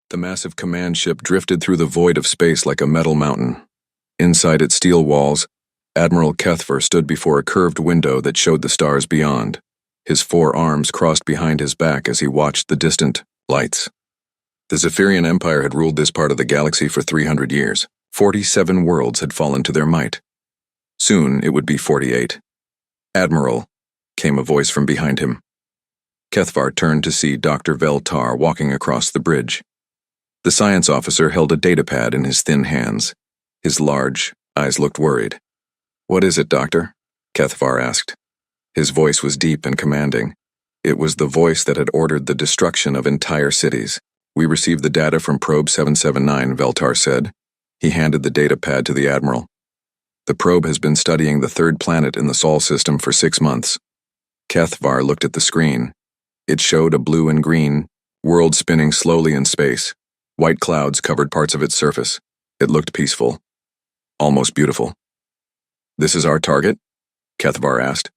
The massive command ship drifted through the void of space like a metal mountain. Inside its steel walls, Admiral Kethvar stood before a curved window that showed the stars beyond. His 4 arms crossed behind his back as he watched the distant lights. The Zephyrian Empire had ruled this part of the galaxy for 300 years. 47 worlds had fallen to their might. Soon it would be 48. "Admiral," came a voice from behind him. Kethvar turned to see Dr. Veltar walking across the bridge. The science officer held a datapad in his thin hands. His large eyes looked worried. "What is it, Doctor?" Kethvar asked. His voice was deep and commanding. It was the voice that had ordered the destruction of entire cities. "We received the data from Probe 779, Veltar said. He handed the datapad to the Admiral. "The probe has been studying the 3rd planet in the Sol system for 6 months. Kethvar looked at the screen. It showed a blue and green world spinning slowly in space. White clouds covered parts of its surface. It looked peaceful. Almost beautiful. "This is our target?" Kethvar asked.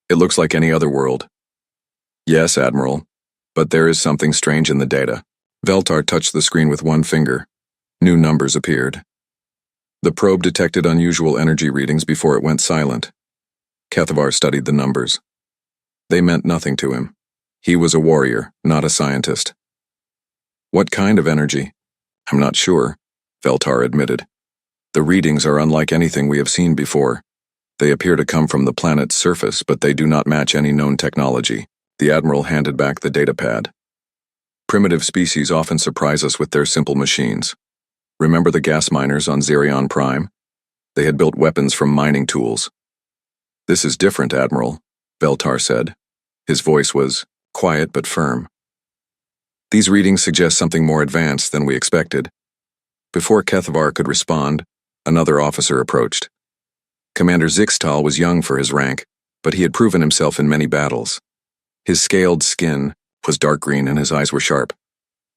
"It looks like any other world." "Yes, Admiral, but there is something strange in the data." Veltar touched the screen with one finger. New numbers appeared. The probe detected unusual energy readings before it went silent. Kethvar studied the numbers. They meant nothing to him. He was a warrior, not a scientist. "What kind of energy?" "I'm not sure," Veltar admitted. "The readings are unlike anything we have seen before. They appear to come from the planet's surface, but they do not match any known technology." The Admiral handed back the datapad. "Primitive species often surprise us with their simple machines. Remember the gas miners on Xerion Prime? They had built weapons from mining tools." "This is different, Admiral," Veltar said. His voice was quiet but firm. "These readings suggest something more advanced than we expected." Before Kethvar could respond, another officer approached. Commander Zixtal was young for his rank, but he had proven himself in many battles. His scaled skin was dark green and his eyes were sharp.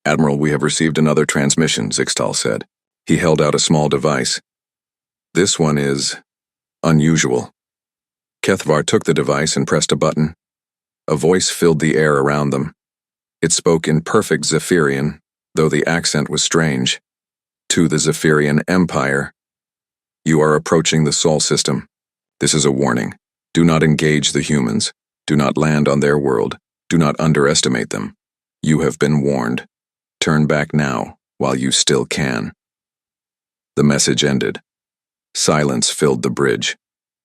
"Admiral, we have received another transmission," Zixtal said. He held out a small device. "This one is unusual." Kethvar took the device and pressed a button. A voice filled the air around them. It spoke in perfect Zephyrian, though the accent was strange. "To the Zephyrian Empire. You are approaching the Sol system. This is a warning. Do not engage the humans. Do not land on their world. Do not underestimate them. You have been warned. Turn back now, while you still can." The message ended. Silence filled the bridge.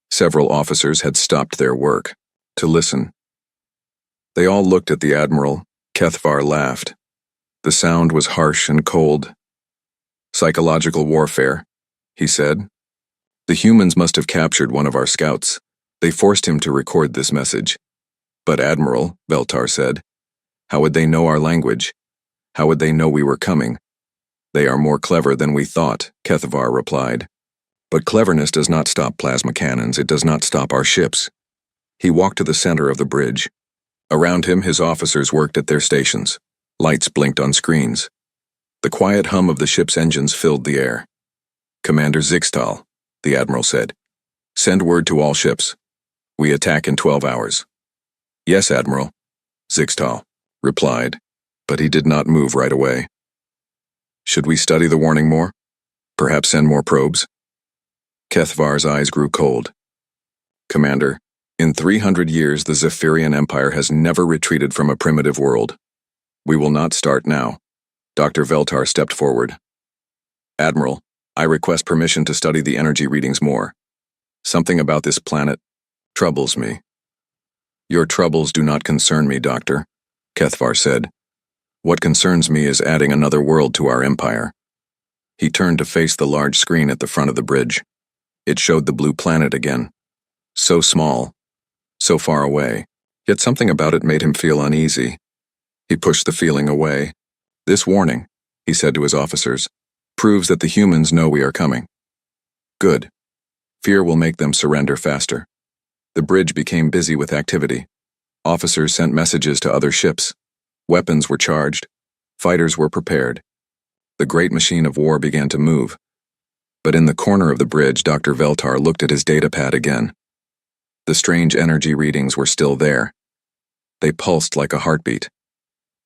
Several officers had stopped their work to listen. They all looked at the Admiral. Kethvar laughed. The sound was harsh and cold. "Psychological warfare," he said. "The humans must have captured one of our scouts. They forced him to record this message." "But Admiral," Veltar said, "how would they know our language? How would they know we were coming?" "They are more clever than we thought," Kethvar replied. "But cleverness does not stop plasma cannons. It does not stop our ships." He walked to the center of the bridge. Around him, his officers worked at their stations. Lights blinked on screens. The quiet hum of the ship's engines filled the air. "Commander Zixtal," the Admiral said, "send word to all ships. We attack in 12 hours. "Yes, Admiral," Zixtal replied, but he did not move right away. "Should we study the warning more? Perhaps send more probes?" Kethvar's eyes grew cold. "Commander, in 300 years the Zephyrian Empire has never retreated from a primitive world. We will not start now." Dr. Veltar stepped forward. "Admiral, I request permission to study the energy readings more. Something about this planet troubles me." "Your troubles do not concern me, Doctor," Kethvar said. "What concerns me is adding another world to our empire." He turned to face the large screen at the front of the bridge. It showed the blue planet again. So small, so far away, yet something about it made him feel uneasy. He pushed the feeling away. "This warning," he said to his officers, "proves that the humans know we are coming." "Good. Fear will make them surrender faster." The bridge became busy with activity. Officers sent messages to other ships. Weapons were charged. Fighters were prepared. The great machine of war began to move. But in the corner of the bridge, Dr. Veltar looked at his datapad again. The strange energy readings were still there. They pulsed like a heartbeat,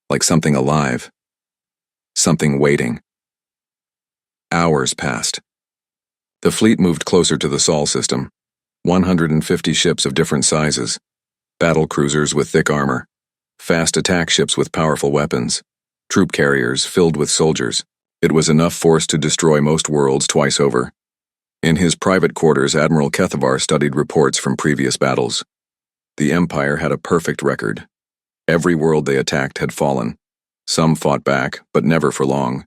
like something alive. something waiting. Hours passed. The fleet moved closer to the Sol system. 150 ships of different sizes, battle cruisers with thick armor, fast attack ships with powerful weapons, troop carriers filled with soldiers. It was enough force to destroy most worlds twice over. In his private quarters, Admiral Kethavar studied reports from previous battles. The Empire had a perfect record. Every world they attacked had fallen. Some fought back, but never for long.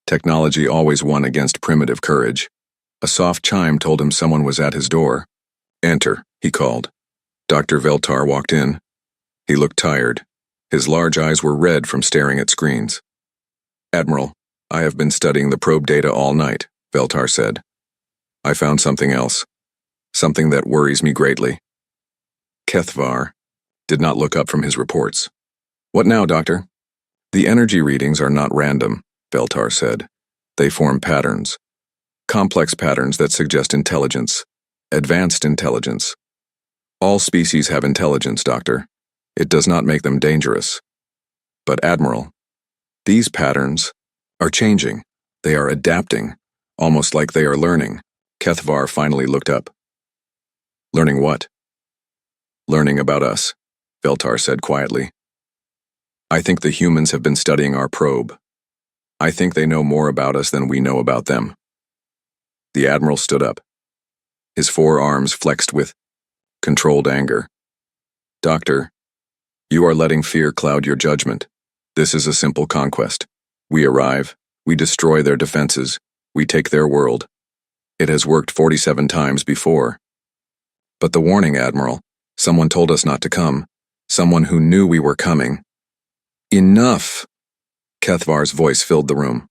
Technology always won against primitive courage. A soft chime told him someone was at his door. "Enter," he called. Dr. Veltar walked in. He looked tired. His large eyes were red from staring at screens. "Admiral, I have been studying the probe data all night," Veltar said. "I found something else. Something that worries me greatly." Kethavar did not look up from his reports. "What now, Doctor?" "The energy readings are not random," Veltar said. "They form patterns. Complex patterns that suggest intelligence. Advanced intelligence. All species have intelligence, Doctor. It does not make them dangerous. But, Admiral, these patterns are changing. They are adapting, almost like they are learning." Kethavar finally looked up. "Learning what?" "Learning about us," Veltar said quietly. "I think the humans have been studying our probe. I think they know more about us than we know about them." The Admiral stood up. His forearms flexed with controlled anger. "Doctor, you are letting fear cloud your judgment. This is a simple conquest. We arrive, we destroy their defenses, we take their world. It has worked 47 times before." "But the warning, Admiral. Someone told us not to come. Someone who knew we were coming." "Enough!" Kethavar's voice filled the room.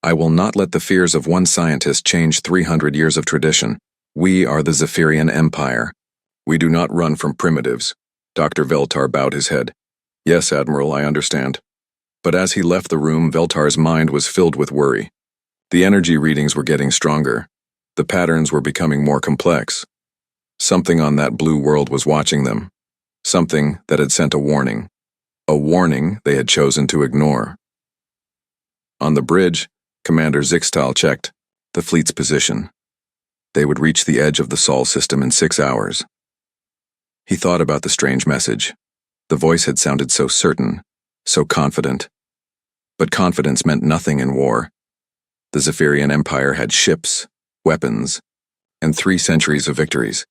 "I will not let the fears of one scientist change 300 years of tradition. We are the Zephyrian Empire. We do not run from primitives." Dr. Veltar bowed his head. "Yes, Admiral, I understand." But as he left the room, Veltar's mind was filled with worry. The energy readings were getting stronger. The patterns were becoming more complex. Something on that blue world was watching them. Something that had sent a warning. A warning they had chosen to ignore. On the bridge, Commander Zixtal checked the fleet's position. They would reach the edge of the Sol system in 6 hours. He thought about the strange message. The voice had sounded so certain, so confident. But confidence meant nothing in war. The Zephyrian Empire had ships, weapons, and 3 centuries of victories.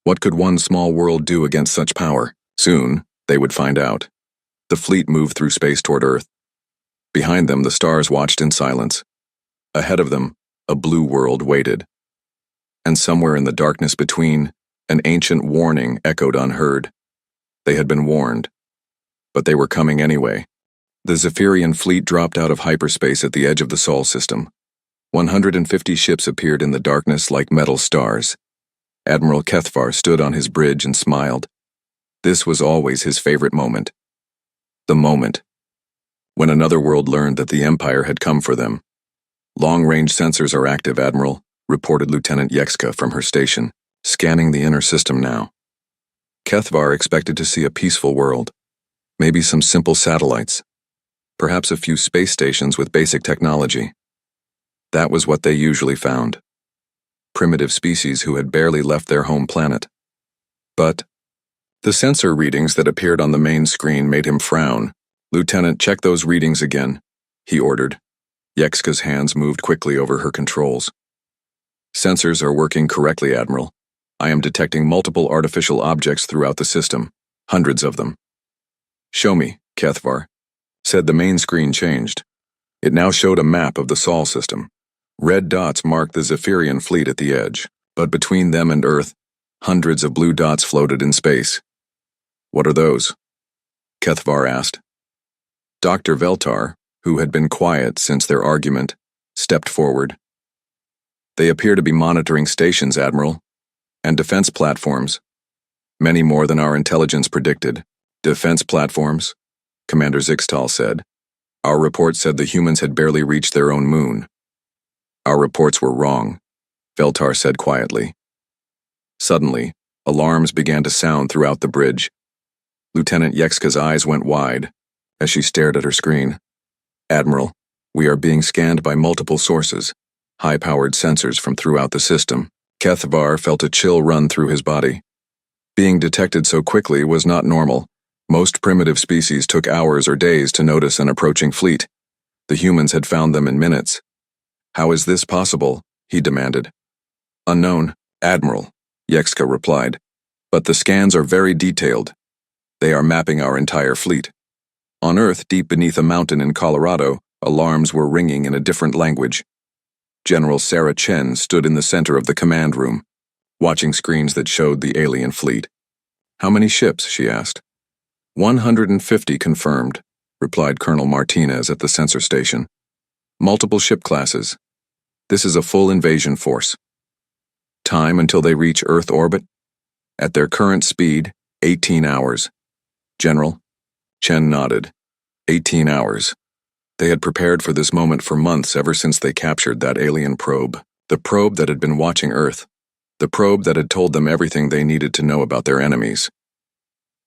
What could one small world do against such power? Soon, they would find out. The fleet moved through space toward Earth. Behind them, the stars watched in silence. Ahead of them, a blue world waited. And somewhere in the darkness between, an ancient warning echoed unheard. They had been warned. But they were coming anyway. The Zephyrian fleet dropped out of hyperspace at the edge of the Sol system. 150 ships appeared in the darkness like metal stars. Admiral Kethavar stood on his bridge and smiled. This was always his favorite moment. The moment when another world learned that the Empire had come for them. "Long-range sensors are active, Admiral," reported Lieutenant Yekska from her station, "scanning the inner system now." Kethavar expected to see a peaceful world. Maybe some simple satellites. Perhaps a few space stations with basic technology. That was what they usually found. Primitive species who had barely left their home planet. But the sensor readings that appeared on the main screen made him frown. "Lieutenant, check those readings again," he ordered. Yekska's hands moved quickly over her controls. "Sensors are working correctly, Admiral. I am detecting multiple artificial objects throughout the system, hundreds of them." "Show me," Kethavar said. The main screen changed. It now showed a map of the Sol system. Red dots marked the Zephyrian fleet at the edge, but between them and Earth, hundreds of blue dots floated in space. "What are those?" Kethavar asked. Dr. Veltar, who had been quiet since their argument, stepped forward. "They appear to be monitoring stations, Admiral, and defense platforms. Many more than our intelligence predicted." "Defense platforms?" Commander Zixtal said. "Our report said the humans had barely reached their own moon." "Our reports were wrong," Veltar said quietly. Suddenly, alarms began to sound throughout the bridge. Lieutenant Yekska's eyes went wide as she stared at her screen. Admiral, we are being scanned by multiple sources, high-powered sensors from throughout the system. Kethvar felt a chill run through his body. Being detected so quickly was not normal. Most primitive species took hours or days to notice an approaching fleet. The humans had found them in minutes. How is this possible? He demanded. Unknown, Admiral, Yekska replied. But the scans are very detailed. They are mapping our entire fleet. On Earth, deep beneath a mountain in Colorado, alarms were ringing in a different language. General Sarah Chen stood in the center of the command room, watching screens that showed the alien fleet. How many ships? She asked. 150 confirmed, replied Colonel Martinez at the sensor station. Multiple ship classes. This is a full invasion force. Time until they reach Earth orbit? At their current speed, 18 hours. General? Chen nodded. 18 hours. They had prepared for this moment for months ever since they captured that alien probe. The probe that had been watching Earth. The probe that had told them everything they needed to know about their enemies.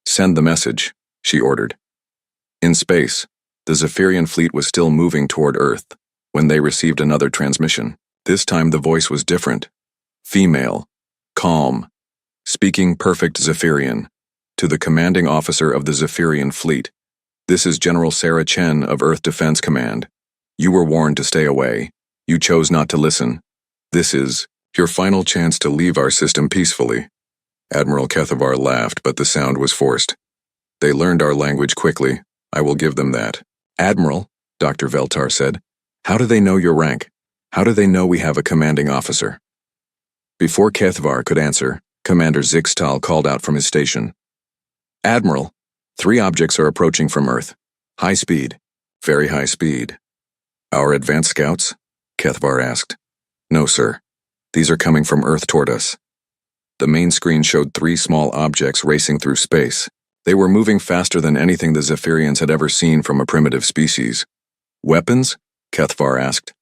Send the message, she ordered. In space, the Zephyrian fleet was still moving toward Earth when they received another transmission. This time the voice was different. Female. Calm. Speaking perfect Zephyrian. To the commanding officer of the Zephyrian fleet. This is General Sarah Chen of Earth Defense Command. You were warned to stay away. You chose not to listen. This is your final chance to leave our system peacefully. Admiral Kethvar laughed, but the sound was forced. They learned our language quickly. I will give them that. Admiral, Dr. Veltar said, how do they know your rank? How do they know we have a commanding officer? Before Kethvar could answer, Commander Zixtal called out from his station. Admiral, 3 objects are approaching from Earth. High speed. Very high speed. Our advanced scouts? Kethvar asked. No, sir. These are coming from Earth toward us. The main screen showed 3 small objects racing through space. They were moving faster than anything the Zephyrians had ever seen from a primitive species. Weapons? Kethvar asked.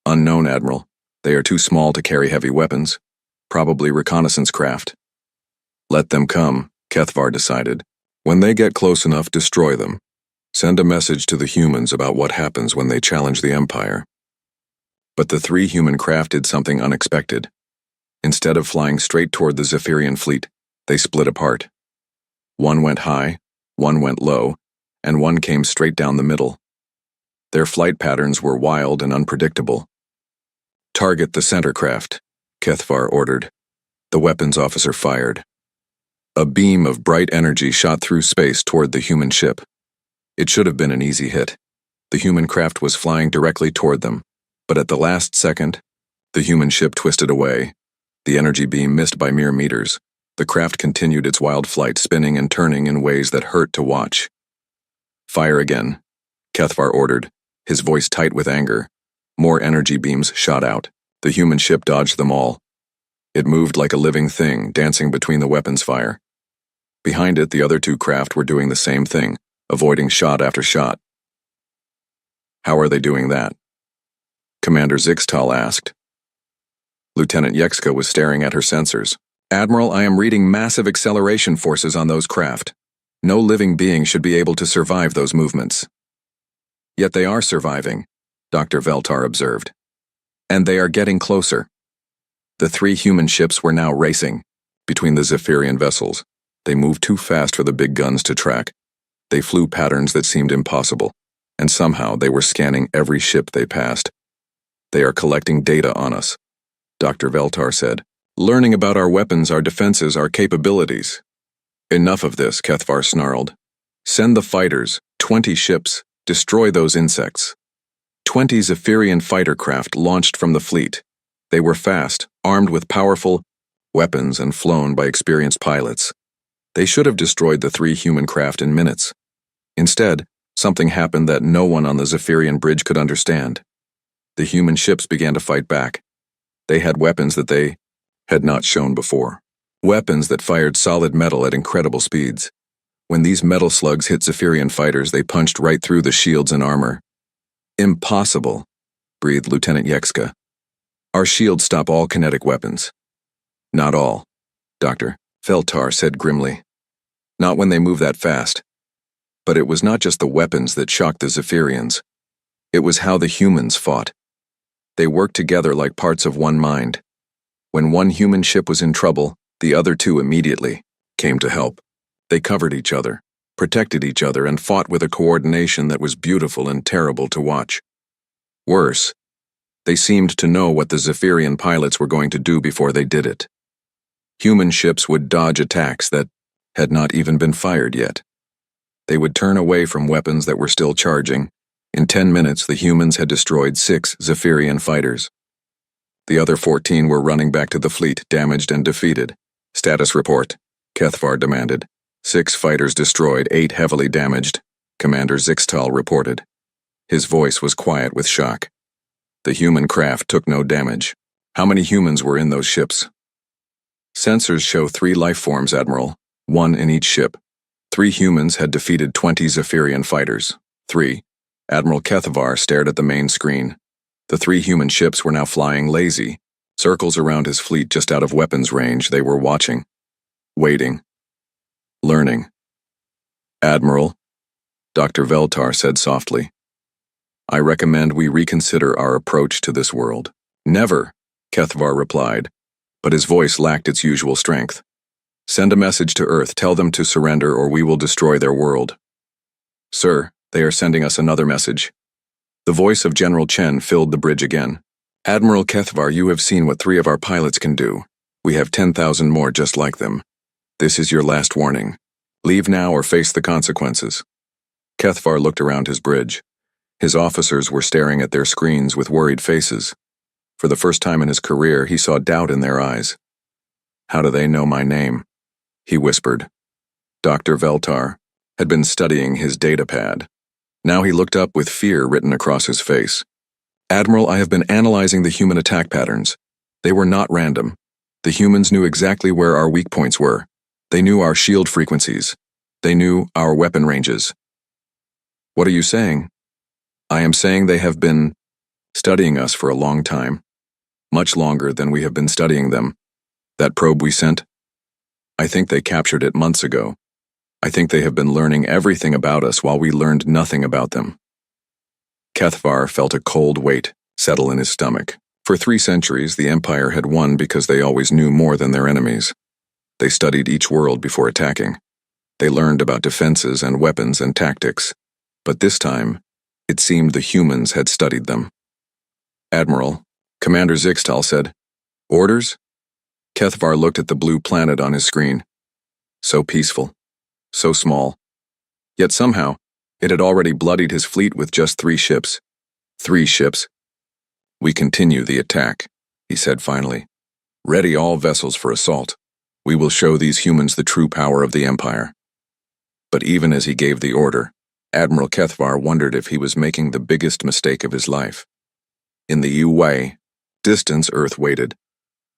Unknown, Admiral. They are too small to carry heavy weapons. Probably reconnaissance craft. Let them come, Kethvar decided. When they get close enough, destroy them. Send a message to the humans about what happens when they challenge the Empire. But the 3 human craft did something unexpected. Instead of flying straight toward the Zephyrian fleet, they split apart. One went high, one went low, and one came straight down the middle. Their flight patterns were wild and unpredictable. Target the center craft, Kethvar ordered. The weapons officer fired. A beam of bright energy shot through space toward the human ship. It should have been an easy hit. The human craft was flying directly toward them, but at the last second, the human ship twisted away. The energy beam missed by mere meters. The craft continued its wild flight, spinning and turning in ways that hurt to watch. Fire again, Kethvar ordered, his voice tight with anger. More energy beams shot out. The human ship dodged them all. It moved like a living thing, dancing between the weapons fire. Behind it, the other 2 craft were doing the same thing, avoiding shot after shot. How are they doing that? Commander Zixtal asked. Lieutenant Yekska was staring at her sensors. Admiral, I am reading massive acceleration forces on those craft. No living being should be able to survive those movements. Yet they are surviving, Dr. Veltar observed. And they are getting closer. The 3 human ships were now racing between the Zephyrian vessels. They moved too fast for the big guns to track. They flew patterns that seemed impossible, and somehow they were scanning every ship they passed. They are collecting data on us, Dr. Veltar said. Learning about our weapons, our defenses, our capabilities. Enough of this, Kethvar snarled. Send the fighters, 20 ships, destroy those insects. 20 Zephyrian fighter craft launched from the fleet. They were fast, armed with powerful weapons and flown by experienced pilots. They should have destroyed the 3 human craft in minutes. Instead, something happened that no one on the Zephyrian bridge could understand. The human ships began to fight back. They had weapons that they had not shown before. Weapons that fired solid metal at incredible speeds. When these metal slugs hit Zephyrian fighters, they punched right through the shields and armor. Impossible, breathed Lieutenant Yekska. Our shields stop all kinetic weapons. Not all, Dr. Veltar said grimly. Not when they move that fast. But it was not just the weapons that shocked the Zephyrians. It was how the humans fought. They worked together like parts of one mind. When one human ship was in trouble, the other two immediately came to help. They covered each other, protected each other, and fought with a coordination that was beautiful and terrible to watch. Worse, they seemed to know what the Zephyrian pilots were going to do before they did it. Human ships would dodge attacks that had not even been fired yet. They would turn away from weapons that were still charging. In 10 minutes, the humans had destroyed 6 Zephyrian fighters. The other 14 were running back to the fleet, damaged and defeated. Status report, Kethvar demanded. 6 fighters destroyed, 8 heavily damaged, Commander Zixtal reported. His voice was quiet with shock. The human craft took no damage. How many humans were in those ships? Sensors show 3 life forms, Admiral, 1 in each ship. 3 humans had defeated 20 Zephyrian fighters. 3. Admiral Kethvar stared at the main screen. The 3 human ships were now flying lazy, circles around his fleet just out of weapons range. They were watching, waiting, learning. Admiral, Dr. Veltar said softly, I recommend we reconsider our approach to this world. Never, Kethvar replied, but his voice lacked its usual strength. Send a message to Earth, tell them to surrender or we will destroy their world. Sir, they are sending us another message. The voice of General Chen filled the bridge again. Admiral Kethvar, you have seen what 3 of our pilots can do. We have 10,000 more just like them. This is your last warning. Leave now or face the consequences. Kethvar looked around his bridge. His officers were staring at their screens with worried faces. For the first time in his career, he saw doubt in their eyes. How do they know my name? He whispered. Dr. Veltar had been studying his datapad. Now he looked up with fear written across his face. Admiral, I have been analyzing the human attack patterns. They were not random. The humans knew exactly where our weak points were. They knew our shield frequencies. They knew our weapon ranges. What are you saying? I am saying they have been studying us for a long time. Much longer than we have been studying them. That probe we sent? I think they captured it months ago. I think they have been learning everything about us while we learned nothing about them. Kethvar felt a cold weight settle in his stomach. For 3 centuries, the Empire had won because they always knew more than their enemies. They studied each world before attacking. They learned about defenses and weapons and tactics. But this time, it seemed the humans had studied them. Admiral, Commander Zixtal said, Orders? Kethvar looked at the blue planet on his screen. So peaceful. So small. Yet somehow, it had already bloodied his fleet with just 3 ships. 3 ships. We continue the attack, he said finally. Ready all vessels for assault. We will show these humans the true power of the Empire. But even as he gave the order, Admiral Kethvar wondered if he was making the biggest mistake of his life. In the UWay, distance Earth waited.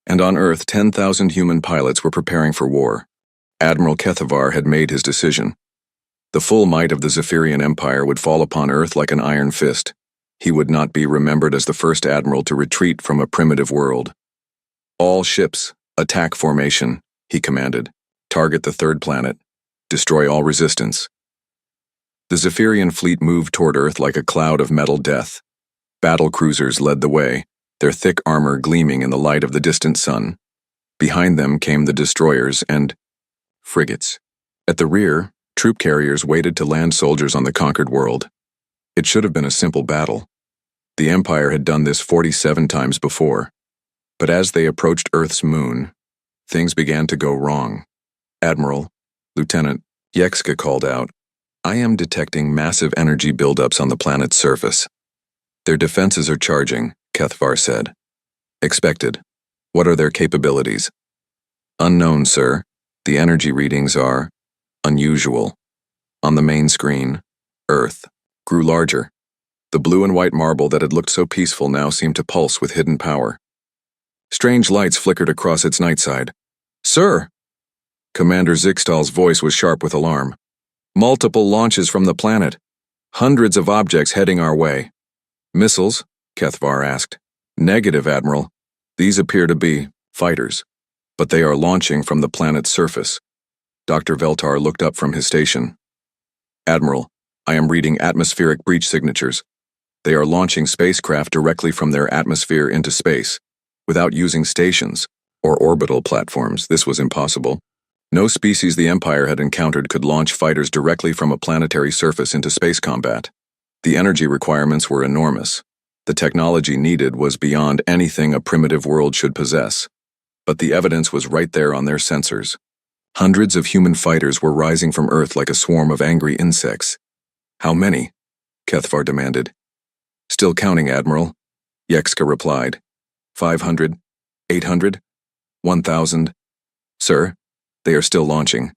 And on Earth, 10,000 human pilots were preparing for war. Admiral Kethvar had made his decision. The full might of the Zephyrian Empire would fall upon Earth like an iron fist. He would not be remembered as the first admiral to retreat from a primitive world. All ships, attack formation, he commanded. Target the 3rd planet. Destroy all resistance. The Zephyrian fleet moved toward Earth like a cloud of metal death. Battle cruisers led the way, their thick armor gleaming in the light of the distant sun. Behind them came the destroyers and frigates. At the rear, troop carriers waited to land soldiers on the conquered world. It should have been a simple battle. The Empire had done this 47 times before. But as they approached Earth's moon, things began to go wrong. Admiral, Lieutenant Yekska called out, I am detecting massive energy buildups on the planet's surface. Their defenses are charging, Kethvar said. Expected. What are their capabilities? Unknown, sir. The energy readings are unusual. On the main screen, Earth grew larger. The blue and white marble that had looked so peaceful now seemed to pulse with hidden power. Strange lights flickered across its night side. Sir! Commander Zixtal's voice was sharp with alarm. Multiple launches from the planet. Hundreds of objects heading our way. Missiles? Kethvar asked. Negative, Admiral. These appear to be fighters, but they are launching from the planet's surface. Dr. Veltar looked up from his station. Admiral, I am reading atmospheric breach signatures. They are launching spacecraft directly from their atmosphere into space, without using stations or orbital platforms. This was impossible. No species the Empire had encountered could launch fighters directly from a planetary surface into space combat. The energy requirements were enormous. The technology needed was beyond anything a primitive world should possess. But the evidence was right there on their sensors. Hundreds of human fighters were rising from Earth like a swarm of angry insects. How many? Kethvar demanded. Still counting, Admiral, Yekska replied. 500, 800, 1,000. Sir, they are still launching.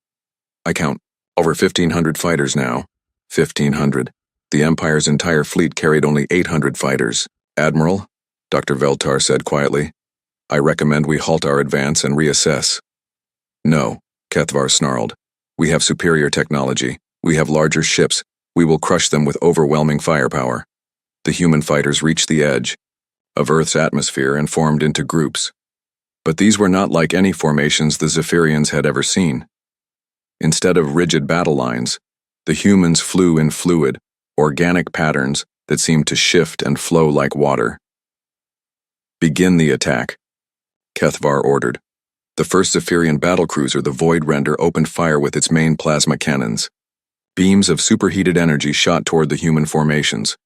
I count over 1,500 fighters now. 1,500. The Empire's entire fleet carried only 800 fighters. Admiral, Dr. Veltar said quietly, I recommend we halt our advance and reassess. No, Kethvar snarled. We have superior technology. We have larger ships. We will crush them with overwhelming firepower. The human fighters reached the edge of Earth's atmosphere and formed into groups. But these were not like any formations the Zephyrians had ever seen. Instead of rigid battle lines, the humans flew in fluid, organic patterns that seemed to shift and flow like water. Begin the attack, Kethvar ordered. The first Zephyrian battlecruiser, the Void Render, opened fire with its main plasma cannons. Beams of superheated energy shot toward the human formations.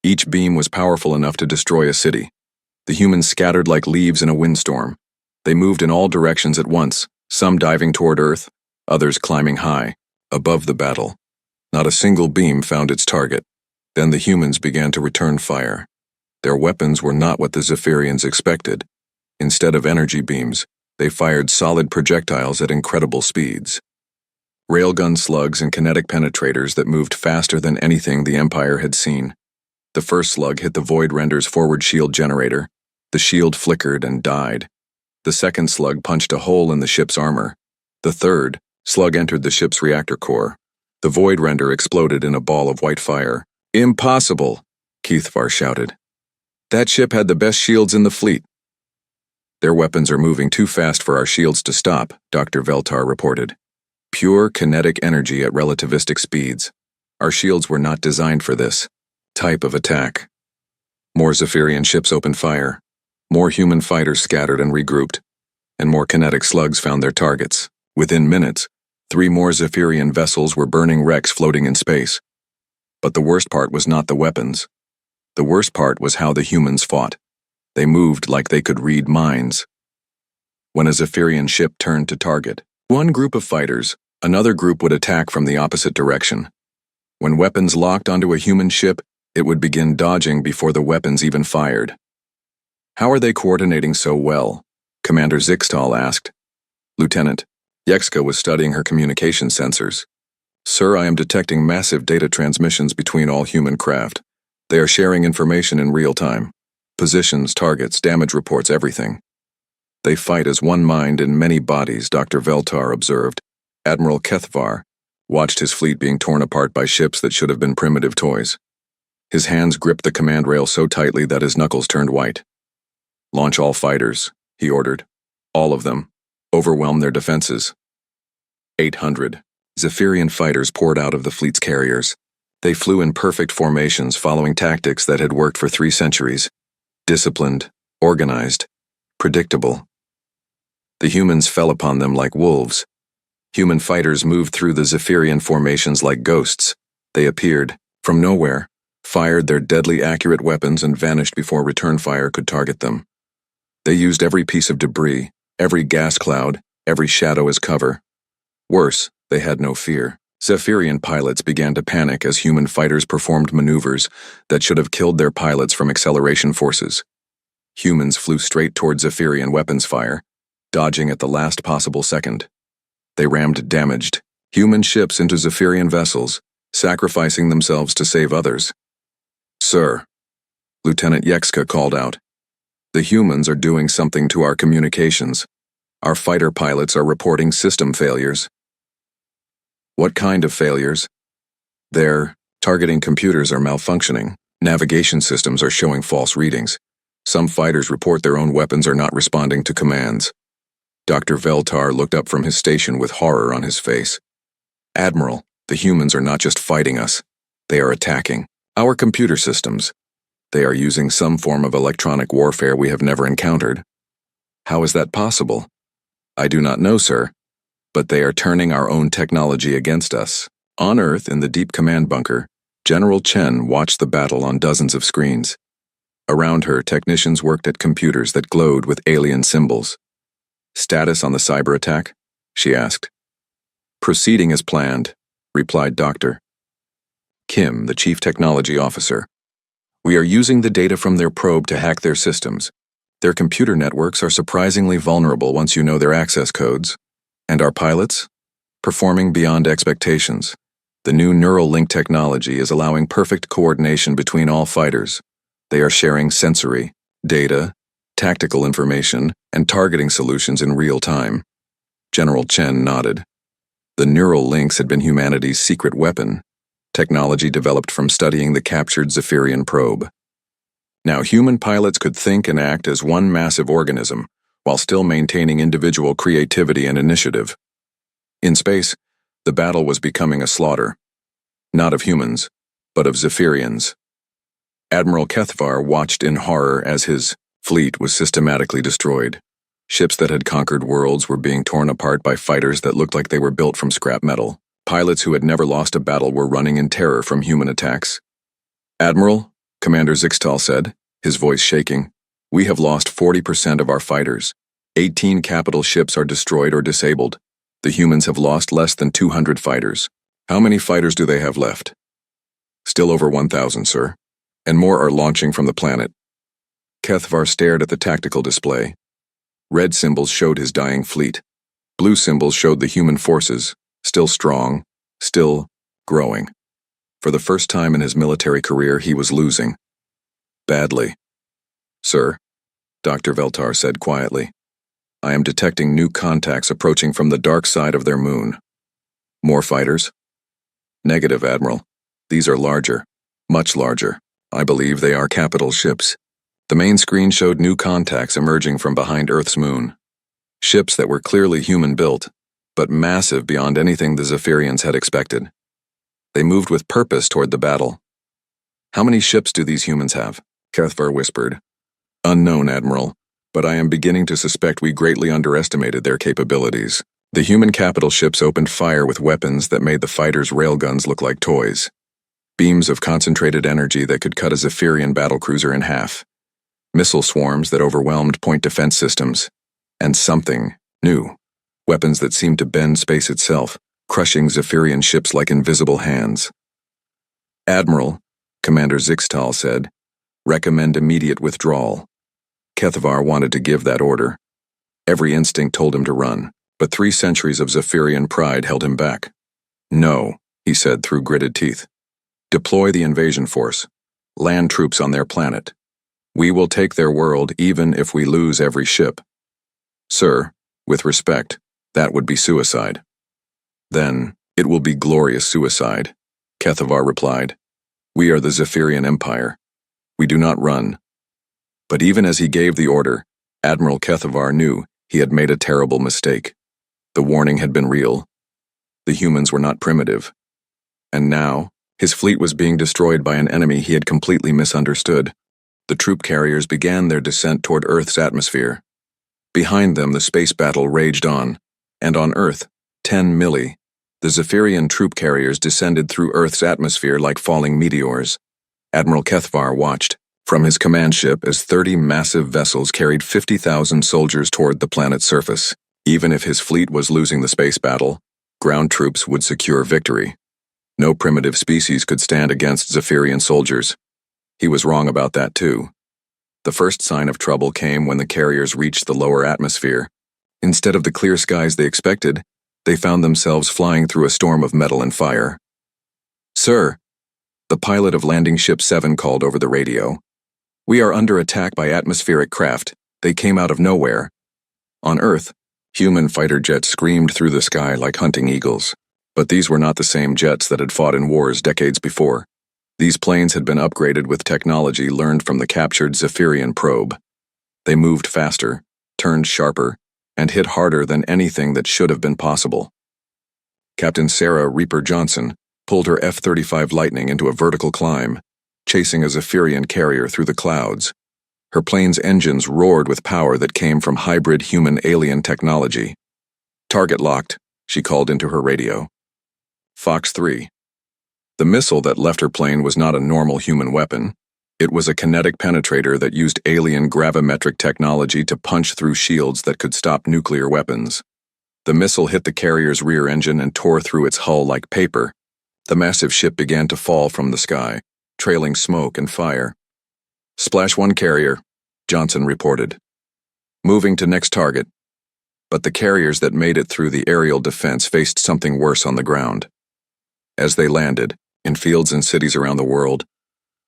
Each beam was powerful enough to destroy a city. The humans scattered like leaves in a windstorm. They moved in all directions at once, some diving toward Earth, others climbing high, above the battle. Not a single beam found its target. Then the humans began to return fire. Their weapons were not what the Zephyrians expected. Instead of energy beams, they fired solid projectiles at incredible speeds. Railgun slugs and kinetic penetrators that moved faster than anything the Empire had seen. The first slug hit the Void Render's forward shield generator. The shield flickered and died. The second slug punched a hole in the ship's armor. The third slug entered the ship's reactor core. The Void Render exploded in a ball of white fire. Impossible, Kethvar shouted. That ship had the best shields in the fleet. Their weapons are moving too fast for our shields to stop, Dr. Veltar reported. Pure kinetic energy at relativistic speeds. Our shields were not designed for this type of attack. More Zephyrian ships opened fire. More human fighters scattered and regrouped. And more kinetic slugs found their targets. Within minutes, 3 more Zephyrian vessels were burning wrecks floating in space. But the worst part was not the weapons. The worst part was how the humans fought. They moved like they could read minds. When a Zephyrian ship turned to target one group of fighters, another group would attack from the opposite direction. When weapons locked onto a human ship, it would begin dodging before the weapons even fired. How are they coordinating so well? Commander Zixtal asked. Lieutenant, Yekska was studying her communication sensors. Sir, I am detecting massive data transmissions between all human craft. They are sharing information in real time. Positions, targets, damage reports, everything. They fight as one mind in many bodies, Dr. Veltar observed. Admiral Kethvar watched his fleet being torn apart by ships that should have been primitive toys. His hands gripped the command rail so tightly that his knuckles turned white. Launch all fighters, he ordered. All of them. Overwhelm their defenses. 800. Zephyrian fighters poured out of the fleet's carriers. They flew in perfect formations following tactics that had worked for 3 centuries. Disciplined, organized, predictable. The humans fell upon them like wolves. Human fighters moved through the Zephyrian formations like ghosts. They appeared from nowhere, fired their deadly accurate weapons and vanished before return fire could target them. They used every piece of debris, every gas cloud, every shadow as cover. Worse, they had no fear. Zephyrian pilots began to panic as human fighters performed maneuvers that should have killed their pilots from acceleration forces. Humans flew straight toward Zephyrian weapons fire, dodging at the last possible second. They rammed damaged human ships into Zephyrian vessels, sacrificing themselves to save others. Sir, Lieutenant Yekska called out. The humans are doing something to our communications. Our fighter pilots are reporting system failures. What kind of failures? Their targeting computers are malfunctioning. Navigation systems are showing false readings. Some fighters report their own weapons are not responding to commands. Dr. Veltar looked up from his station with horror on his face. Admiral, the humans are not just fighting us. They are attacking our computer systems. They are using some form of electronic warfare we have never encountered. How is that possible? I do not know, sir, but they are turning our own technology against us. On Earth, in the deep command bunker, General Chen watched the battle on dozens of screens. Around her, technicians worked at computers that glowed with alien symbols. Status on the cyber attack? She asked. Proceeding as planned, replied Dr. Kim, the chief technology officer. We are using the data from their probe to hack their systems. Their computer networks are surprisingly vulnerable once you know their access codes. And our pilots? Performing beyond expectations. The new neural link technology is allowing perfect coordination between all fighters. They are sharing sensory, data, tactical information, and targeting solutions in real time. General Chen nodded. The neural links had been humanity's secret weapon, technology developed from studying the captured Zephyrian probe. Now human pilots could think and act as one massive organism, while still maintaining individual creativity and initiative. In space, the battle was becoming a slaughter. Not of humans, but of Zephyrians. Admiral Kethvar watched in horror as his fleet was systematically destroyed. Ships that had conquered worlds were being torn apart by fighters that looked like they were built from scrap metal. Pilots who had never lost a battle were running in terror from human attacks. Admiral, Commander Zixtal said, his voice shaking, we have lost 40% of our fighters. 18 capital ships are destroyed or disabled. The humans have lost less than 200 fighters. How many fighters do they have left? Still over 1,000, sir. And more are launching from the planet. Kethvar stared at the tactical display. Red symbols showed his dying fleet. Blue symbols showed the human forces, still strong, still growing. For the first time in his military career, he was losing. Badly. Sir, Dr. Veltar said quietly, I am detecting new contacts approaching from the dark side of their moon. More fighters? Negative, Admiral. These are larger, much larger. I believe they are capital ships. The main screen showed new contacts emerging from behind Earth's moon. Ships that were clearly human-built, but massive beyond anything the Zephyrians had expected. They moved with purpose toward the battle. How many ships do these humans have? Kethvar whispered. Unknown, Admiral, but I am beginning to suspect we greatly underestimated their capabilities. The human capital ships opened fire with weapons that made the fighters' railguns look like toys. Beams of concentrated energy that could cut a Zephyrian battlecruiser in half. Missile swarms that overwhelmed point defense systems. And something new. Weapons that seemed to bend space itself, crushing Zephyrian ships like invisible hands. Admiral, Commander Zixtal said, recommend immediate withdrawal. Kethvar wanted to give that order. Every instinct told him to run, but 3 centuries of Zephyrian pride held him back. No, he said through gritted teeth. Deploy the invasion force. Land troops on their planet. We will take their world even if we lose every ship. Sir, with respect, that would be suicide. Then, it will be glorious suicide, Kethvar replied. We are the Zephyrian Empire. We do not run. But even as he gave the order, Admiral Kethvar knew he had made a terrible mistake. The warning had been real. The humans were not primitive. And now, his fleet was being destroyed by an enemy he had completely misunderstood. The troop carriers began their descent toward Earth's atmosphere. Behind them, the space battle raged on, and on Earth, 10 milli, the Zephyrian troop carriers descended through Earth's atmosphere like falling meteors. Admiral Kethvar watched from his command ship as 30 massive vessels carried 50,000 soldiers toward the planet's surface. Even if his fleet was losing the space battle, ground troops would secure victory. No primitive species could stand against Zephyrian soldiers. He was wrong about that too. The first sign of trouble came when the carriers reached the lower atmosphere. Instead of the clear skies they expected, they found themselves flying through a storm of metal and fire. Sir, the pilot of Landing Ship 7 called over the radio. We are under attack by atmospheric craft. They came out of nowhere. On Earth, human fighter jets screamed through the sky like hunting eagles. But these were not the same jets that had fought in wars decades before. These planes had been upgraded with technology learned from the captured Zephyrian probe. They moved faster, turned sharper, and hit harder than anything that should have been possible. Captain Sarah Reaper Johnson pulled her F-35 Lightning into a vertical climb. chasing a Zephyrian carrier through the clouds. Her plane's engines roared with power that came from hybrid human-alien technology. "Target locked," she called into her radio. Fox 3. The missile that left her plane was not a normal human weapon. It was a kinetic penetrator that used alien gravimetric technology to punch through shields that could stop nuclear weapons. The missile hit the carrier's rear engine and tore through its hull like paper. The massive ship began to fall from the sky, trailing smoke and fire. "Splash 1 carrier," Johnson reported. "Moving to next target." But the carriers that made it through the aerial defense faced something worse on the ground. As they landed, in fields and cities around the world,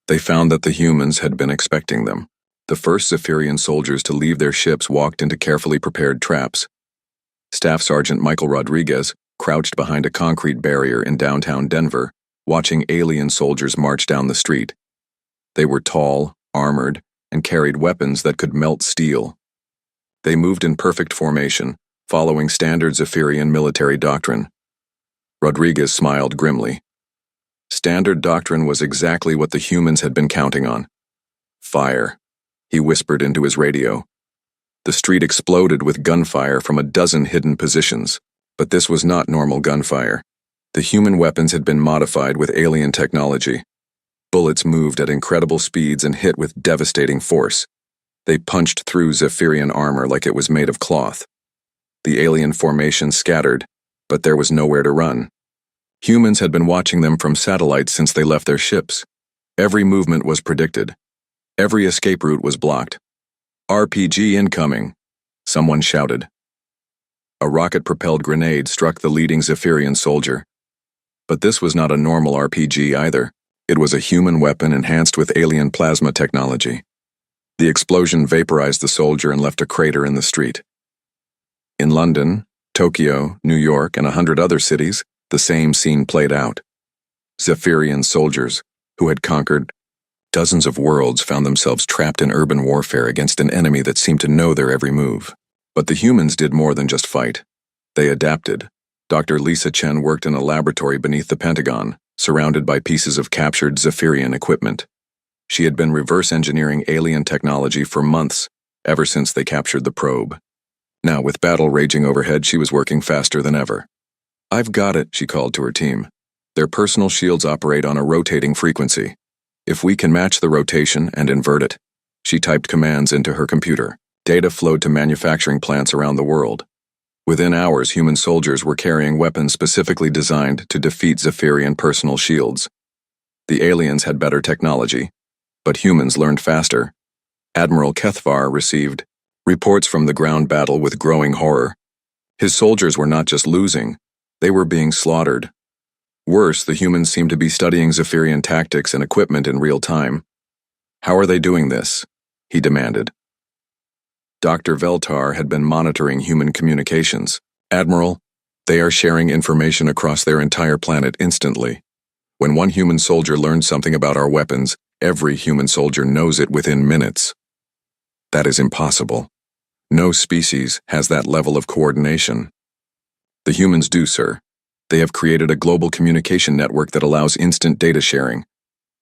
they found that the humans had been expecting them. The first Zephyrian soldiers to leave their ships walked into carefully prepared traps. Staff Sergeant Michael Rodriguez crouched behind a concrete barrier in downtown Denver, watching alien soldiers march down the street. They were tall, armored, and carried weapons that could melt steel. They moved in perfect formation, following standard Zephyrian military doctrine. Rodriguez smiled grimly. Standard doctrine was exactly what the humans had been counting on. "Fire," he whispered into his radio. The street exploded with gunfire from a dozen hidden positions. But this was not normal gunfire. The human weapons had been modified with alien technology. Bullets moved at incredible speeds and hit with devastating force. They punched through Zephyrian armor like it was made of cloth. The alien formation scattered, but there was nowhere to run. Humans had been watching them from satellites since they left their ships. Every movement was predicted. Every escape route was blocked. "RPG incoming," someone shouted. A rocket-propelled grenade struck the leading Zephyrian soldier. But this was not a normal RPG either. It was a human weapon enhanced with alien plasma technology. The explosion vaporized the soldier and left a crater in the street. In London, Tokyo, New York, and 100 other cities, the same scene played out. Zephyrian soldiers, who had conquered dozens of worlds, found themselves trapped in urban warfare against an enemy that seemed to know their every move. But the humans did more than just fight. They adapted. Dr. Lisa Chen worked in a laboratory beneath the Pentagon, surrounded by pieces of captured Zephyrian equipment. She had been reverse engineering alien technology for months, ever since they captured the probe. Now, with battle raging overhead, she was working faster than ever. "I've got it," she called to her team. "Their personal shields operate on a rotating frequency. If we can match the rotation and invert it." She typed commands into her computer. Data flowed to manufacturing plants around the world. Within hours, human soldiers were carrying weapons specifically designed to defeat Zephyrian personal shields. The aliens had better technology, but humans learned faster. Admiral Kethvar received reports from the ground battle with growing horror. His soldiers were not just losing, they were being slaughtered. Worse, the humans seemed to be studying Zephyrian tactics and equipment in real time. "How are they doing this?" he demanded. Dr. Veltar had been monitoring human communications. "Admiral, they are sharing information across their entire planet instantly. When one human soldier learns something about our weapons, every human soldier knows it within minutes." "That is impossible. No species has that level of coordination." "The humans do, sir. They have created a global communication network that allows instant data sharing.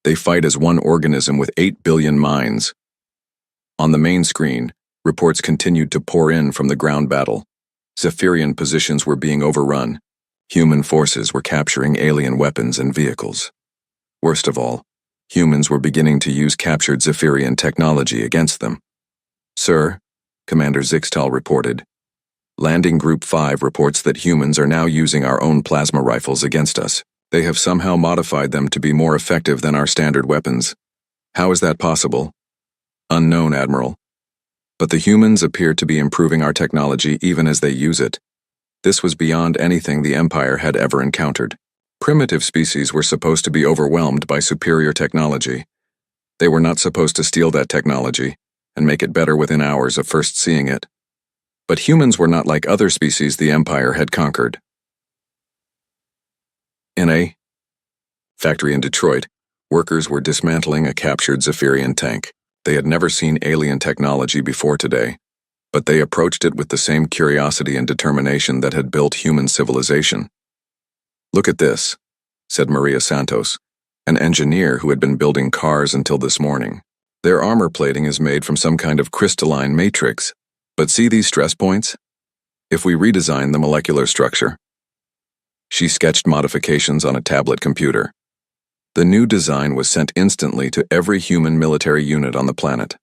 They fight as one organism with 8 billion minds." On the main screen, reports continued to pour in from the ground battle. Zephyrian positions were being overrun. Human forces were capturing alien weapons and vehicles. Worst of all, humans were beginning to use captured Zephyrian technology against them. "Sir," Commander Zixtal reported, "Landing Group 5 reports that humans are now using our own plasma rifles against us. They have somehow modified them to be more effective than our standard weapons. How is that possible?" "Unknown, Admiral. But the humans appear to be improving our technology even as they use it. This was beyond anything the Empire had ever encountered. Primitive species were supposed to be overwhelmed by superior technology. They were not supposed to steal that technology and make it better within hours of first seeing it. But humans were not like other species the Empire had conquered." In a factory in Detroit, workers were dismantling a captured Zephyrian tank. They had never seen alien technology before today, but they approached it with the same curiosity and determination that had built human civilization. "Look at this," said Maria Santos, an engineer who had been building cars until this morning. Their armor plating is made from some kind of crystalline matrix. But see these stress points? If we redesign the molecular structure. She sketched modifications on a tablet computer. The new design was sent instantly to every human military unit on the planet.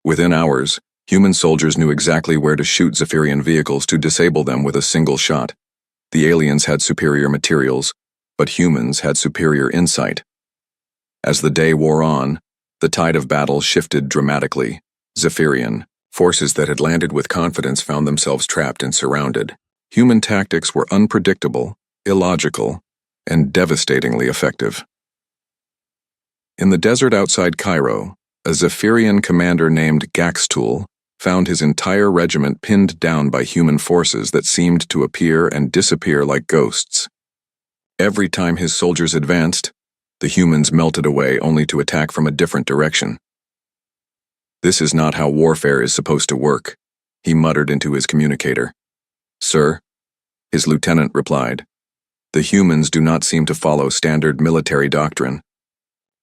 Within hours, human soldiers knew exactly where to shoot Zephyrian vehicles to disable them with a single shot. The aliens had superior materials, but humans had superior insight. As the day wore on, the tide of battle shifted dramatically. Zephyrian forces that had landed with confidence found themselves trapped and surrounded. Human tactics were unpredictable, illogical, and devastatingly effective. In the desert outside Cairo, a Zephyrian commander named Gaxtool found his entire regiment pinned down by human forces that seemed to appear and disappear like ghosts. Every time his soldiers advanced, the humans melted away only to attack from a different direction. "This is not how warfare is supposed to work," he muttered into his communicator. "Sir," his lieutenant replied, "the humans do not seem to follow standard military doctrine."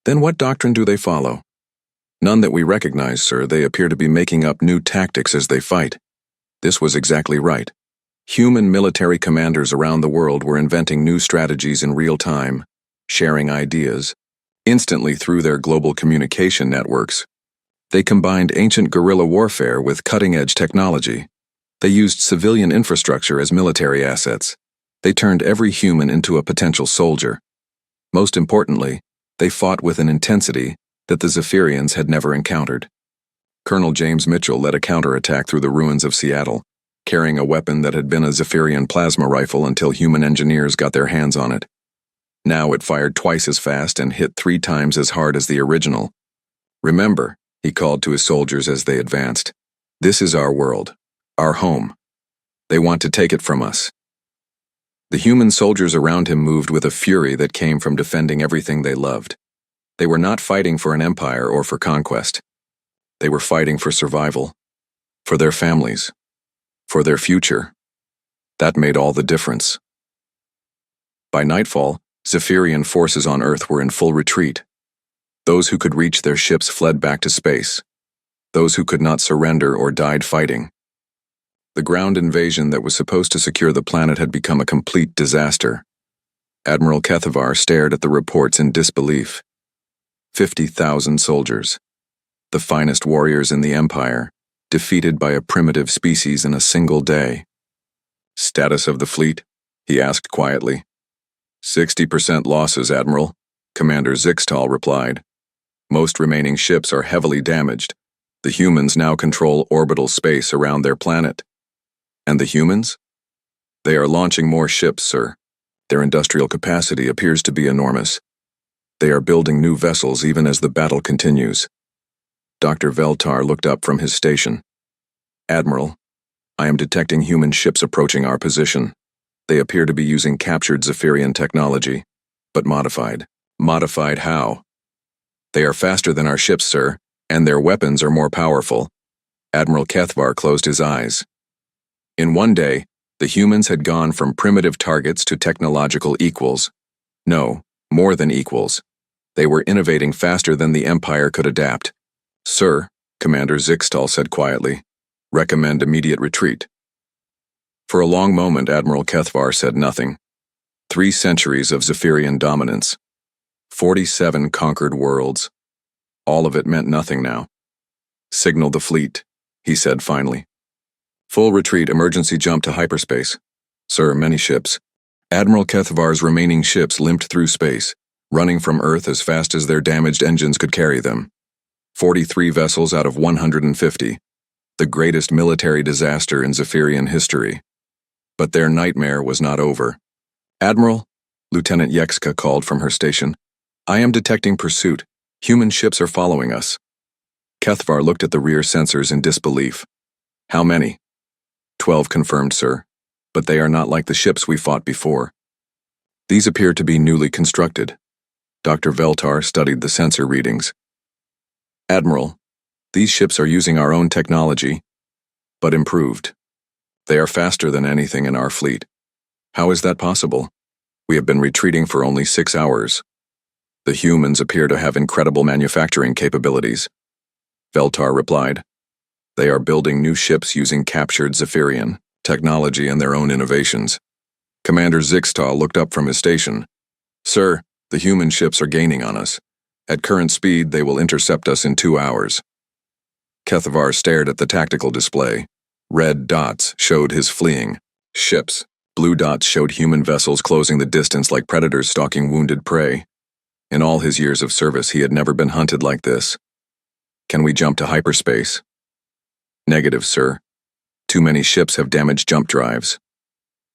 "Then what doctrine do they follow?" "None that we recognize, sir. They appear to be making up new tactics as they fight." This was exactly right. Human military commanders around the world were inventing new strategies in real time, sharing ideas, instantly through their global communication networks. They combined ancient guerrilla warfare with cutting-edge technology. They used civilian infrastructure as military assets. They turned every human into a potential soldier. Most importantly, they fought with an intensity that the Zephyrians had never encountered. Colonel James Mitchell led a counterattack through the ruins of Seattle, carrying a weapon that had been a Zephyrian plasma rifle until human engineers got their hands on it. Now it fired twice as fast and hit 3 times as hard as the original. "Remember," he called to his soldiers as they advanced, "this is our world, our home. They want to take it from us." The human soldiers around him moved with a fury that came from defending everything they loved. They were not fighting for an empire or for conquest. They were fighting for survival, for their families, for their future. That made all the difference. By nightfall, Zephyrian forces on Earth were in full retreat. Those who could reach their ships fled back to space. Those who could not surrender or died fighting. The ground invasion that was supposed to secure the planet had become a complete disaster. Admiral Kethavar stared at the reports in disbelief. 50,000 soldiers, the finest warriors in the Empire, defeated by a primitive species in a single day. "Status of the fleet?" he asked quietly. 60% losses, Admiral," Commander Zixtal replied. "Most remaining ships are heavily damaged. The humans now control orbital space around their planet." "And the humans?" "They are launching more ships, sir. Their industrial capacity appears to be enormous. They are building new vessels even as the battle continues." Dr. Veltar looked up from his station. "Admiral, I am detecting human ships approaching our position. They appear to be using captured Zephyrian technology, but modified." "Modified how?" "They are faster than our ships, sir, and their weapons are more powerful." Admiral Kethvar closed his eyes. In one day, the humans had gone from primitive targets to technological equals. No, more than equals. They were innovating faster than the Empire could adapt. "Sir," Commander Zixtal said quietly, "recommend immediate retreat." For a long moment, Admiral Kethvar said nothing. 3 centuries of Zephyrian dominance. 47 conquered worlds. All of it meant nothing now. "Signal the fleet," he said finally. "Full retreat, emergency jump to hyperspace." "Sir, many ships." Admiral Kethvar's remaining ships limped through space, running from Earth as fast as their damaged engines could carry them. 43 vessels out of 150. The greatest military disaster in Zephyrian history. But their nightmare was not over. "Admiral," Lieutenant Yekska called from her station, "I am detecting pursuit. Human ships are following us." Kethvar looked at the rear sensors in disbelief. "How many?" 12 confirmed, sir. But they are not like the ships we fought before. These appear to be newly constructed. Dr. Veltar studied the sensor readings. "Admiral, these ships are using our own technology, but improved. They are faster than anything in our fleet. How is that possible? We have been retreating for only 6 hours." The humans appear to have incredible manufacturing capabilities. Veltar replied. They are building new ships using captured Zephyrian technology and their own innovations. Commander Zixtal looked up from his station. Sir, the human ships are gaining on us. At current speed, they will intercept us in 2 hours. Kethavar stared at the tactical display. Red dots showed his fleeing ships. Blue dots showed human vessels closing the distance like predators stalking wounded prey. In all his years of service, he had never been hunted like this. Can we jump to hyperspace? Negative, sir. Too many ships have damaged jump drives.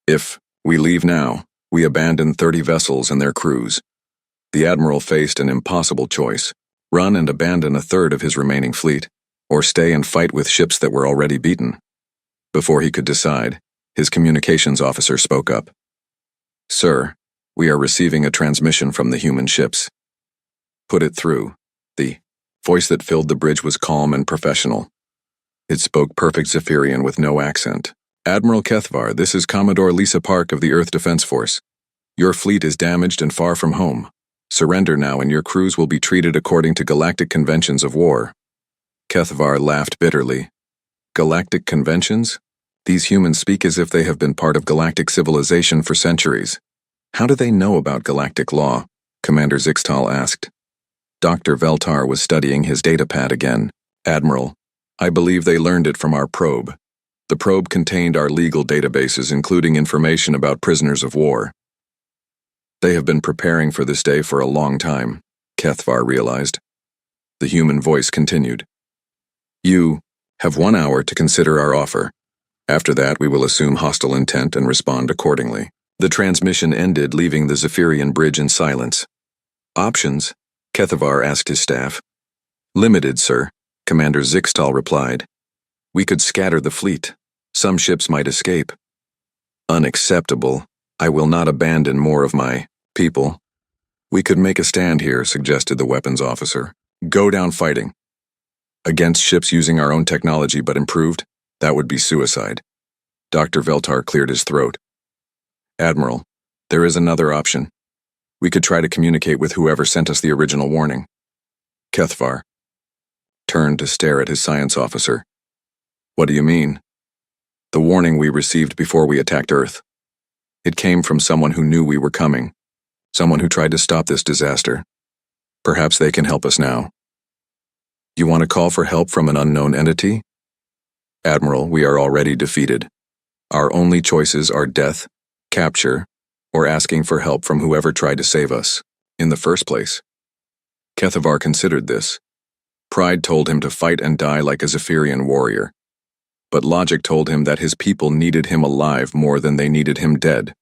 If we leave now, we abandon 30 vessels and their crews. The Admiral faced an impossible choice: run and abandon a third of his remaining fleet, or stay and fight with ships that were already beaten. Before he could decide, his communications officer spoke up. Sir, we are receiving a transmission from the human ships. Put it through. The voice that filled the bridge was calm and professional. It spoke perfect Zephyrian with no accent. Admiral Kethvar, this is Commodore Lisa Park of the Earth Defense Force. Your fleet is damaged and far from home. Surrender now and your crews will be treated according to galactic conventions of war. Kethvar laughed bitterly. Galactic conventions? These humans speak as if they have been part of galactic civilization for centuries. How do they know about galactic law? Commander Zixtal asked. Dr. Veltar was studying his datapad again. Admiral, I believe they learned it from our probe. The probe contained our legal databases, including information about prisoners of war. They have been preparing for this day for a long time, Kethvar realized. The human voice continued. You have 1 hour to consider our offer. After that, we will assume hostile intent and respond accordingly. The transmission ended, leaving the Zephyrian bridge in silence. Options? Kethvar asked his staff. Limited, sir, Commander Zixtal replied. We could scatter the fleet. Some ships might escape. Unacceptable. I will not abandon more of my people. We could make a stand here, suggested the weapons officer. Go down fighting. Against ships using our own technology but improved? That would be suicide. Dr. Veltar cleared his throat. Admiral, there is another option. We could try to communicate with whoever sent us the original warning. Kethvar turned to stare at his science officer. What do you mean? The warning we received before we attacked Earth. It came from someone who knew we were coming. Someone who tried to stop this disaster. Perhaps they can help us now. You want to call for help from an unknown entity? Admiral, we are already defeated. Our only choices are death, capture, or asking for help from whoever tried to save us, in the first place. Kethvar considered this. Pride told him to fight and die like a Zephyrian warrior. But logic told him that his people needed him alive more than they needed him dead.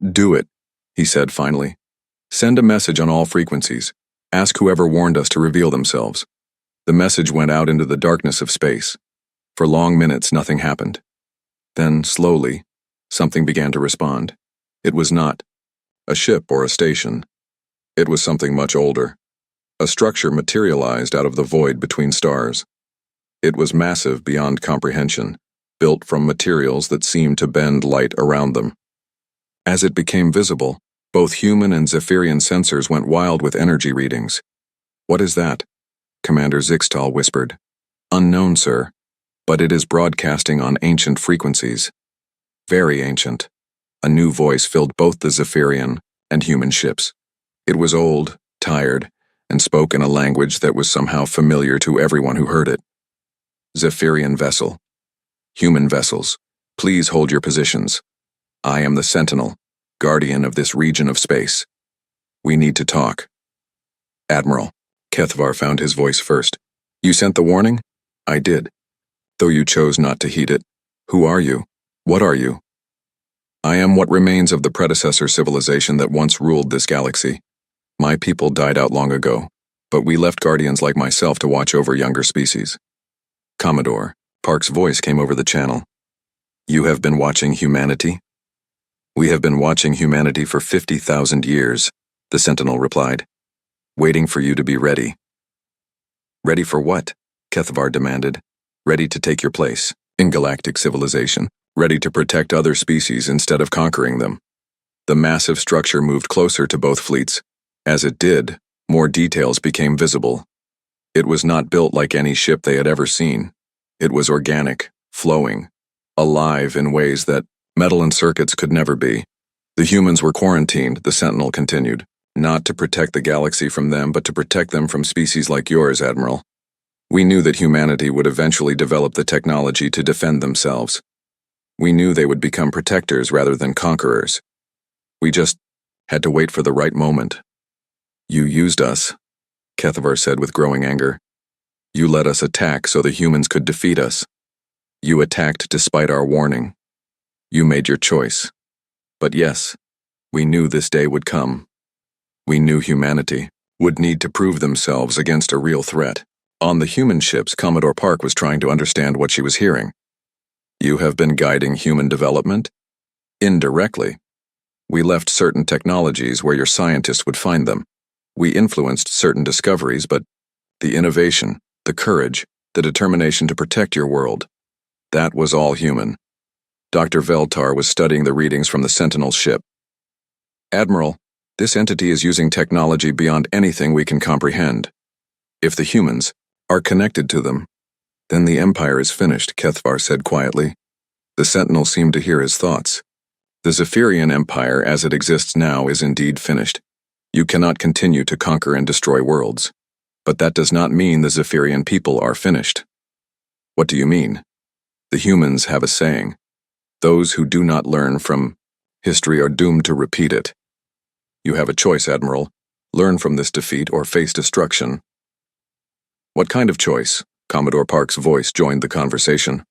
Do it, he said finally. Send a message on all frequencies. Ask whoever warned us to reveal themselves. The message went out into the darkness of space. For long minutes, nothing happened. Then, slowly, something began to respond. It was not a ship or a station. It was something much older. A structure materialized out of the void between stars. It was massive beyond comprehension, built from materials that seemed to bend light around them. As it became visible, both human and Zephyrian sensors went wild with energy readings. What is that? Commander Zixtal whispered. Unknown, sir, but it is broadcasting on ancient frequencies. Very ancient. A new voice filled both the Zephyrian and human ships. It was old, tired, and spoke in a language that was somehow familiar to everyone who heard it. Zephyrian vessel. Human vessels, please hold your positions. I am the Sentinel, guardian of this region of space. We need to talk. Admiral, Kethvar found his voice first. You sent the warning? I did. Though you chose not to heed it. Who are you? What are you? I am what remains of the predecessor civilization that once ruled this galaxy. My people died out long ago, but we left guardians like myself to watch over younger species. Commodore, Park's voice came over the channel. You have been watching humanity? We have been watching humanity for 50,000 years, the Sentinel replied. Waiting for you to be ready. Ready for what? Kethvar demanded. Ready to take your place in galactic civilization. Ready to protect other species instead of conquering them. The massive structure moved closer to both fleets. As it did, more details became visible. It was not built like any ship they had ever seen. It was organic, flowing, alive in ways that metal and circuits could never be. The humans were quarantined, the Sentinel continued, not to protect the galaxy from them, but to protect them from species like yours, Admiral. We knew that humanity would eventually develop the technology to defend themselves. We knew they would become protectors rather than conquerors. We just had to wait for the right moment. You used us, Kethavar said with growing anger. You let us attack so the humans could defeat us. You attacked despite our warning. You made your choice. But yes, we knew this day would come. We knew humanity would need to prove themselves against a real threat. On the human ships, Commodore Park was trying to understand what she was hearing. You have been guiding human development? Indirectly. We left certain technologies where your scientists would find them. We influenced certain discoveries, but the innovation, the courage, the determination to protect your world, that was all human. Dr. Veltar was studying the readings from the Sentinel ship. Admiral, this entity is using technology beyond anything we can comprehend. If the humans are connected to them, then the Empire is finished, Kethavar said quietly. The Sentinel seemed to hear his thoughts. The Zephyrian Empire, as it exists now, is indeed finished. You cannot continue to conquer and destroy worlds. But that does not mean the Zephyrian people are finished. What do you mean? The humans have a saying. Those who do not learn from history are doomed to repeat it. You have a choice, Admiral. Learn from this defeat or face destruction. What kind of choice? Commodore Park's voice joined the conversation.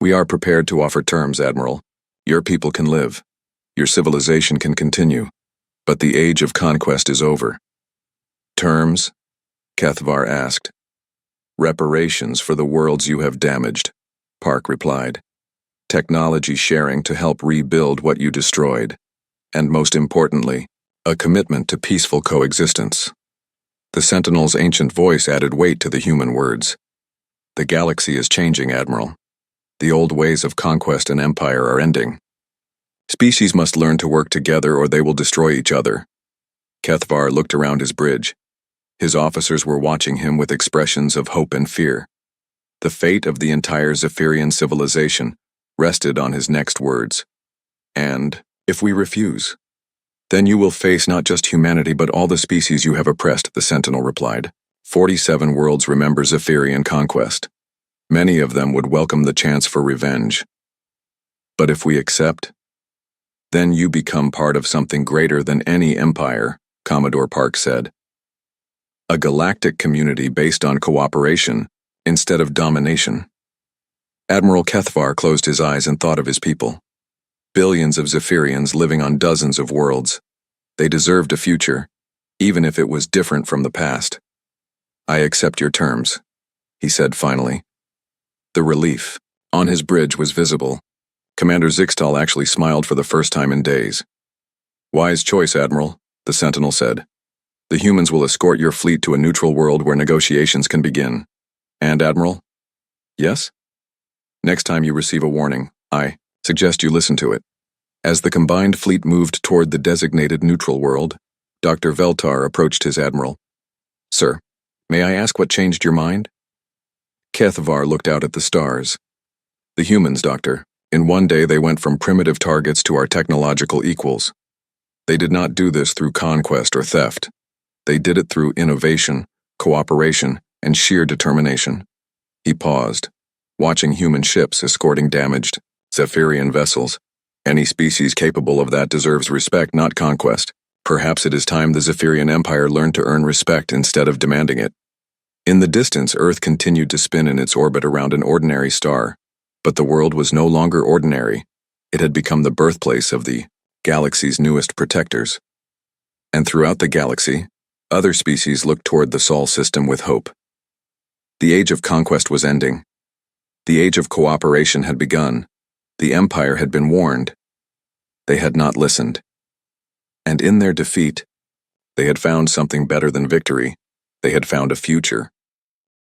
We are prepared to offer terms, Admiral. Your people can live. Your civilization can continue. But the age of conquest is over. Terms? Kethavar asked. Reparations for the worlds you have damaged, Park replied. Technology sharing to help rebuild what you destroyed. And most importantly, a commitment to peaceful coexistence. The Sentinel's ancient voice added weight to the human words. The galaxy is changing, Admiral. The old ways of conquest and empire are ending. Species must learn to work together or they will destroy each other. Kethavar looked around his bridge. His officers were watching him with expressions of hope and fear. The fate of the entire Zephyrian civilization rested on his next words. And, if we refuse, then you will face not just humanity but all the species you have oppressed, the Sentinel replied. 47 worlds remember Zephyrian conquest. Many of them would welcome the chance for revenge. But if we accept, then you become part of something greater than any empire, Commodore Park said. A galactic community based on cooperation instead of domination. Admiral Kethavar closed his eyes and thought of his people. Billions of Zephyrians living on dozens of worlds. They deserved a future, even if it was different from the past. I accept your terms, he said finally. The relief on his bridge was visible. Commander Zixtal actually smiled for the first time in days. Wise choice, Admiral, the Sentinel said. The humans will escort your fleet to a neutral world where negotiations can begin. And, Admiral? Yes? Next time you receive a warning, I suggest you listen to it. As the combined fleet moved toward the designated neutral world, Dr. Veltar approached his admiral. Sir, may I ask what changed your mind? Kethavar looked out at the stars. The humans, Doctor. In one day they went from primitive targets to our technological equals. They did not do this through conquest or theft. They did it through innovation, cooperation, and sheer determination. He paused, watching human ships escorting damaged Zephyrian vessels. Any species capable of that deserves respect, not conquest. Perhaps it is time the Zephyrian Empire learned to earn respect instead of demanding it. In the distance, Earth continued to spin in its orbit around an ordinary star. But the world was no longer ordinary. It had become the birthplace of the galaxy's newest protectors. And throughout the galaxy, other species looked toward the Sol system with hope. The age of conquest was ending. The age of cooperation had begun. The Empire had been warned. They had not listened. And in their defeat, they had found something better than victory. They had found a future.